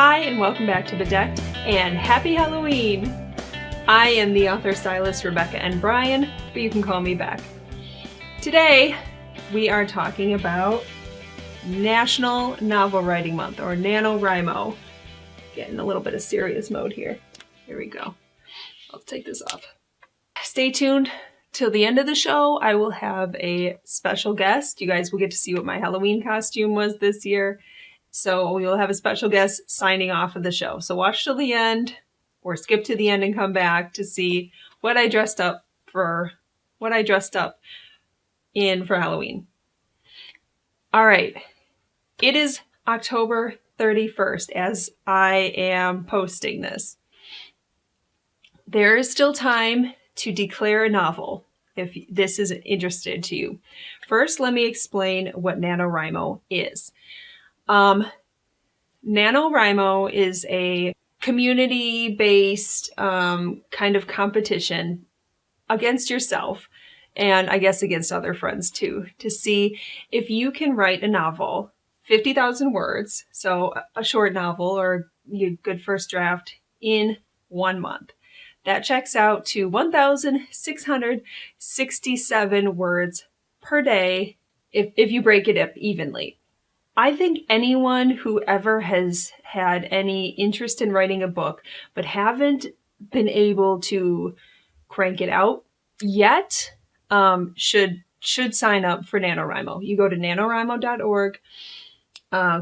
Hi, and welcome back to Bedecked, and happy Halloween! I am the author-stylist Rebecca and Brian, but you can call me Beck. Today, we are talking about National Novel Writing Month, or NaNoWriMo. Getting a little bit of serious mode here. Here we go. I'll take this off. Stay tuned till the end of the show. I will have a special guest. You guys will get to see what my Halloween costume was this year. So we will have a special guest signing off of the show. So watch till the end or skip to the end and come back to see what I dressed up in for Halloween. All right. It is October 31st as I am posting this. There is still time to declare a novel if this is interested to you. First, let me explain what NaNoWriMo is. NaNoWriMo is a community-based kind of competition against yourself and I guess against other friends too, to see if you can write a novel, 50,000 words, so a short novel or a good first draft in 1 month. That checks out to 1,667 words per day if you break it up evenly. I think anyone who ever has had any interest in writing a book but haven't been able to crank it out yet should sign up for NaNoWriMo. You go to nanowrimo.org,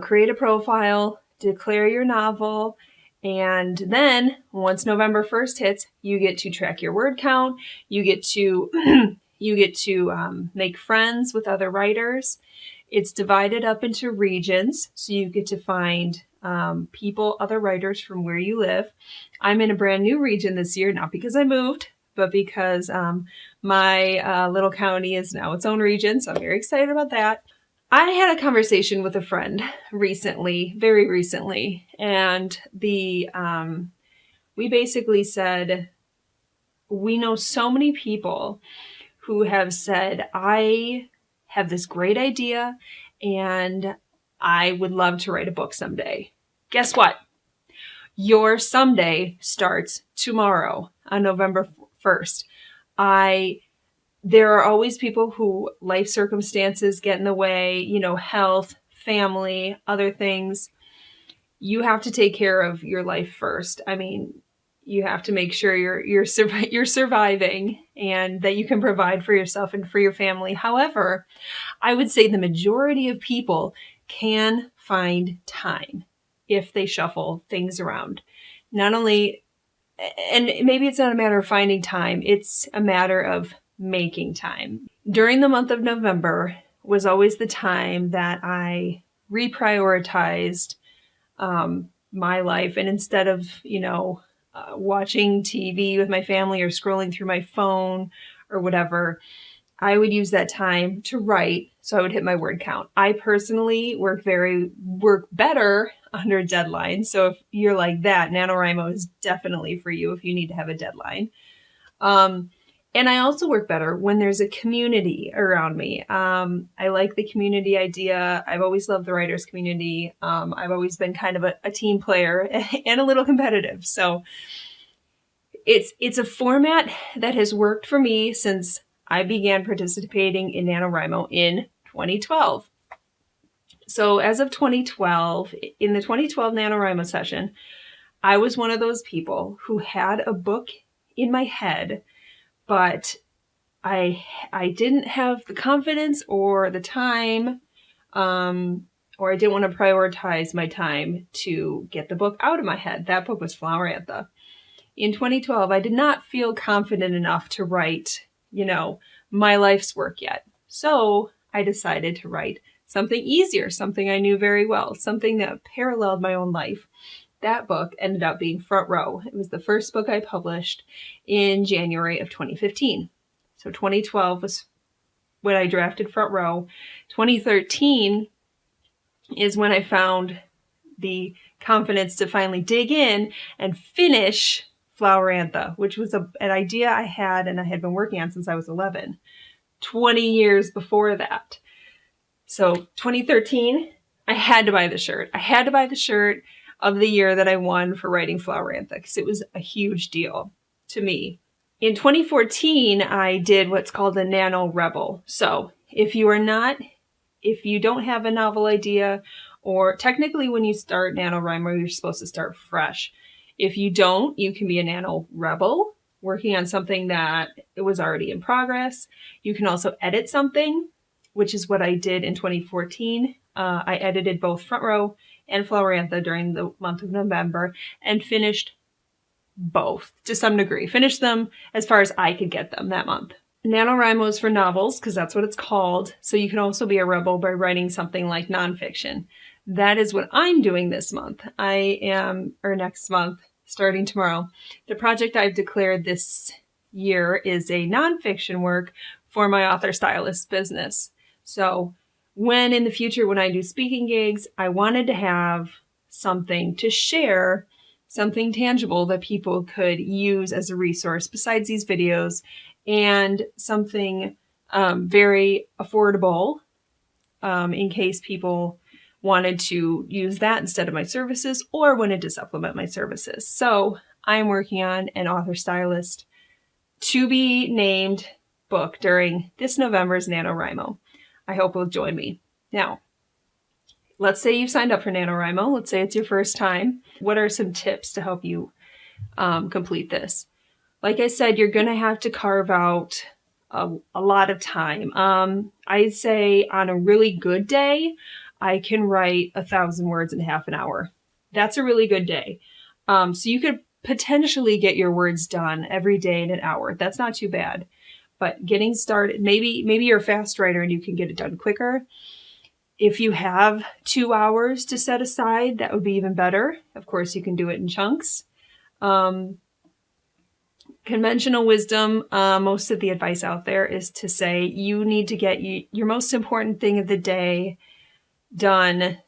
create a profile, declare your novel, and then once November 1st hits, you get to track your word count. You get to make friends with other writers. It's divided up into regions, so you get to find other writers from where you live. I'm in a brand new region this year, not because I moved, but because my little county is now its own region, so I'm very excited about that. I had a conversation with a friend very recently, and we basically said, we know so many people who have said, I have this great idea and I would love to write a book someday. Guess what? Your someday starts tomorrow on November 1st. There are always people who life circumstances get in the way, health, family, other things. You have to take care of your life first. I mean, you have to make sure you're surviving and that you can provide for yourself and for your family. However, I would say the majority of people can find time if they shuffle things around. Not only, and maybe it's not a matter of finding time, it's a matter of making time. During the month of November was always the time that I reprioritized my life, and instead of, watching TV with my family or scrolling through my phone or whatever, I would use that time to write so I would hit my word count. I personally work better under deadlines. So if you're like that, NaNoWriMo is definitely for you if you need to have a deadline. And I also work better when there's a community around me. I like the community idea. I've always loved the writers community. I've always been kind of a team player and a little competitive. So it's a format that has worked for me since I began participating in NaNoWriMo in 2012. So as of 2012, in the 2012 NaNoWriMo session, I was one of those people who had a book in my head, but I didn't have the confidence or the time, or I didn't want to prioritize my time to get the book out of my head. That book was Flower Anthem. In 2012, I did not feel confident enough to write, my life's work yet. So I decided to write something easier, something I knew very well, something that paralleled my own life. That book ended up being Front Row. It was the first book I published in January of 2015. So 2012 was when I drafted Front Row. 2013 is when I found the confidence to finally dig in and finish Flower Anthem, which was an idea I had and I had been working on since I was 11, 20 years before that. So 2013, I had to buy the shirt. of the year that I won for writing Flowerantha, because it was a huge deal to me. In 2014, I did what's called a NaNoWriMo. So if you don't have a novel idea, or technically when you start NaNoWriMo, you're supposed to start fresh. If you don't, you can be a NaNoWriMo, working on something that it was already in progress. You can also edit something, which is what I did in 2014. I edited both Front Row and Flowerantha during the month of November and finished both to some degree. Finished them as far as I could get them that month. NaNoWriMo is for novels, because that's what it's called. So you can also be a rebel by writing something like nonfiction. That is what I'm doing this month. Next month, starting tomorrow. The project I've declared this year is a nonfiction work for my author stylist business. So when in the future, when I do speaking gigs, I wanted to have something to share, something tangible that people could use as a resource besides these videos, and something very affordable in case people wanted to use that instead of my services or wanted to supplement my services. So I'm working on an author stylist to be named book during this November's NaNoWriMo. I hope you'll join me. Now, let's say you've signed up for NaNoWriMo. Let's say it's your first time. What are some tips to help you complete this? Like I said, you're going to have to carve out a lot of time. I'd say on a really good day, I can write 1,000 words in half an hour. That's a really good day. So you could potentially get your words done every day in an hour. That's not too bad. But getting started, maybe you're a fast writer and you can get it done quicker. If you have 2 hours to set aside, that would be even better. Of course, you can do it in chunks. Conventional wisdom, most of the advice out there is to say you need to get your most important thing of the day done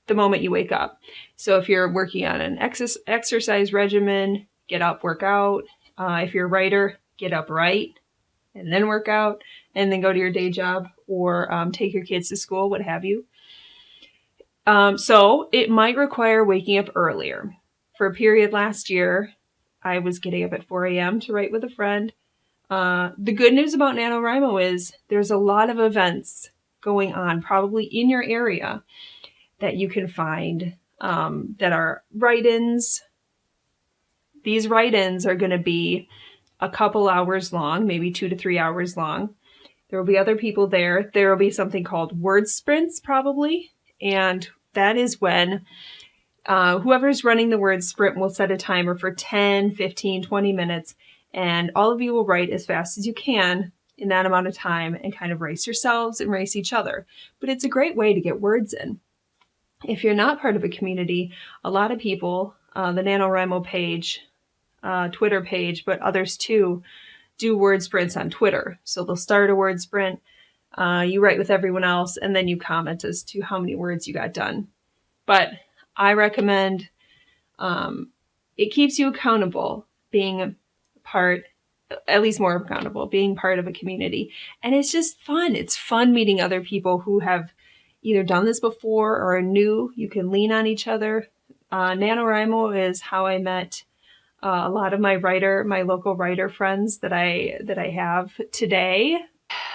the moment you wake up. So if you're working on an exercise regimen, get up, work out. If you're a writer, get up, write, and then work out, and then go to your day job or take your kids to school, what have you. So it might require waking up earlier. For a period last year, I was getting up at 4 a.m. to write with a friend. The good news about NaNoWriMo is there's a lot of events going on, probably in your area, that you can find that are write-ins. These write-ins are going to be a couple hours long, maybe 2 to 3 hours long. There will be other people there. There will be something called word sprints probably. And that is when whoever's running the word sprint will set a timer for 10, 15, 20 minutes. And all of you will write as fast as you can in that amount of time and kind of race yourselves and race each other. But it's a great way to get words in. If you're not part of a community, a lot of people, the NaNoWriMo page, Twitter page, but others too, do word sprints on Twitter. So they'll start a word sprint, you write with everyone else, and then you comment as to how many words you got done. But I recommend, it keeps you accountable, being part, at least more accountable, being part of a community. And it's just fun. It's fun meeting other people who have either done this before or are new. You can lean on each other. NaNoWriMo is how I met a lot of my local writer friends that I have today.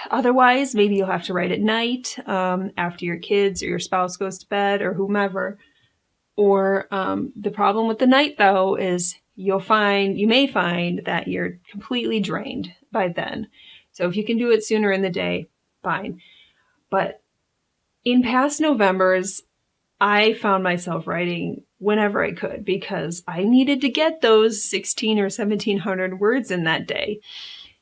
Otherwise, maybe you'll have to write at night after your kids or your spouse goes to bed or whomever. Or the problem with the night, though, is you may find that you're completely drained by then. So if you can do it sooner in the day, fine. But in past Novembers, I found myself writing whenever I could because I needed to get those 1,600 or 1,700 words in that day.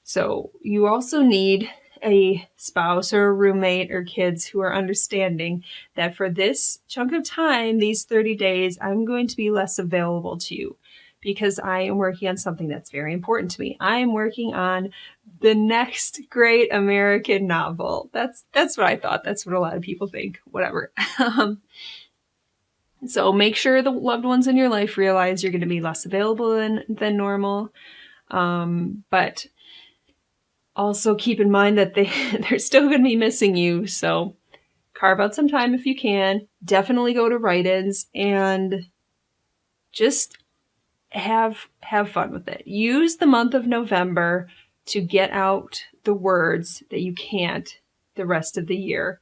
So you also need a spouse or a roommate or kids who are understanding that for this chunk of time, these 30 days, I'm going to be less available to you because I am working on something that's very important to me. I am working on the next great American novel. That's what I thought. That's what a lot of people think. Whatever. So make sure the loved ones in your life realize you're going to be less available than normal. But also keep in mind that they're still going to be missing you. So carve out some time if you can. Definitely go to write-ins and just have fun with it. Use the month of November to get out the words that you can't the rest of the year.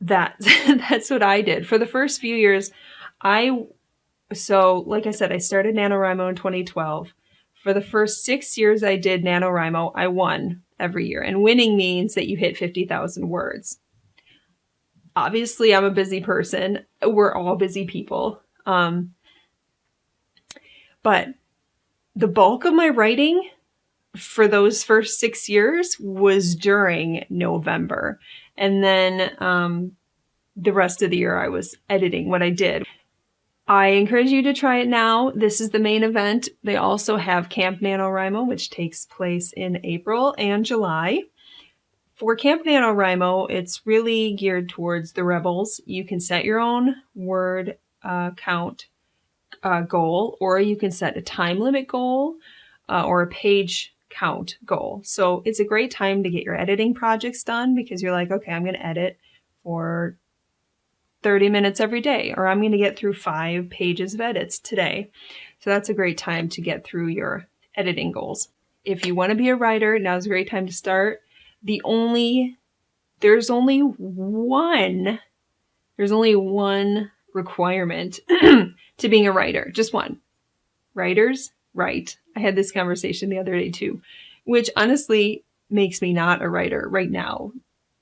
That's what I did. For the first few years, so like I said, I started NaNoWriMo in 2012. For the first 6 years I did NaNoWriMo, I won every year. And winning means that you hit 50,000 words. Obviously, I'm a busy person. We're all busy people. But the bulk of my writing for those first 6 years was during November. And then the rest of the year I was editing what I did. I encourage you to try it now. This is the main event. They also have Camp NaNoWriMo, which takes place in April and July. For Camp NaNoWriMo, it's really geared towards the rebels. You can set your own word count goal, or you can set a time limit goal or a page count goal. So it's a great time to get your editing projects done because you're like, okay, I'm going to edit for 30 minutes every day, or I'm going to get through 5 pages of edits today. So that's a great time to get through your editing goals. If you want to be a writer, now's a great time to start. There's only one requirement to being a writer, just one. Writers write. I had this conversation the other day too, which honestly makes me not a writer right now.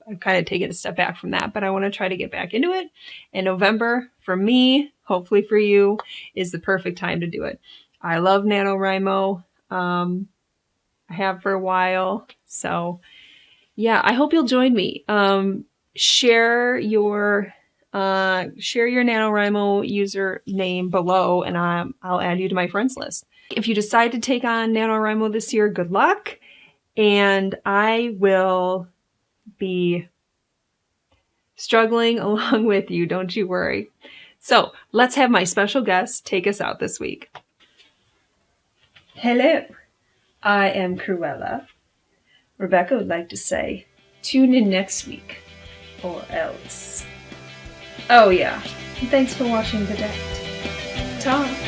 I've kind of taken a step back from that, but I want to try to get back into it. And November, for me, hopefully for you, is the perfect time to do it. I love NaNoWriMo. I have for a while. So yeah, I hope you'll join me. Share your NaNoWriMo username below, and I'll add you to my friends list. If you decide to take on NaNoWriMo this year, good luck. And I will be struggling along with you, don't you worry. So let's have my special guest take us out this week. Hello, I am Cruella. Rebecca would like to say, tune in next week, or else. Oh yeah, thanks for watching Bedecked. Ta!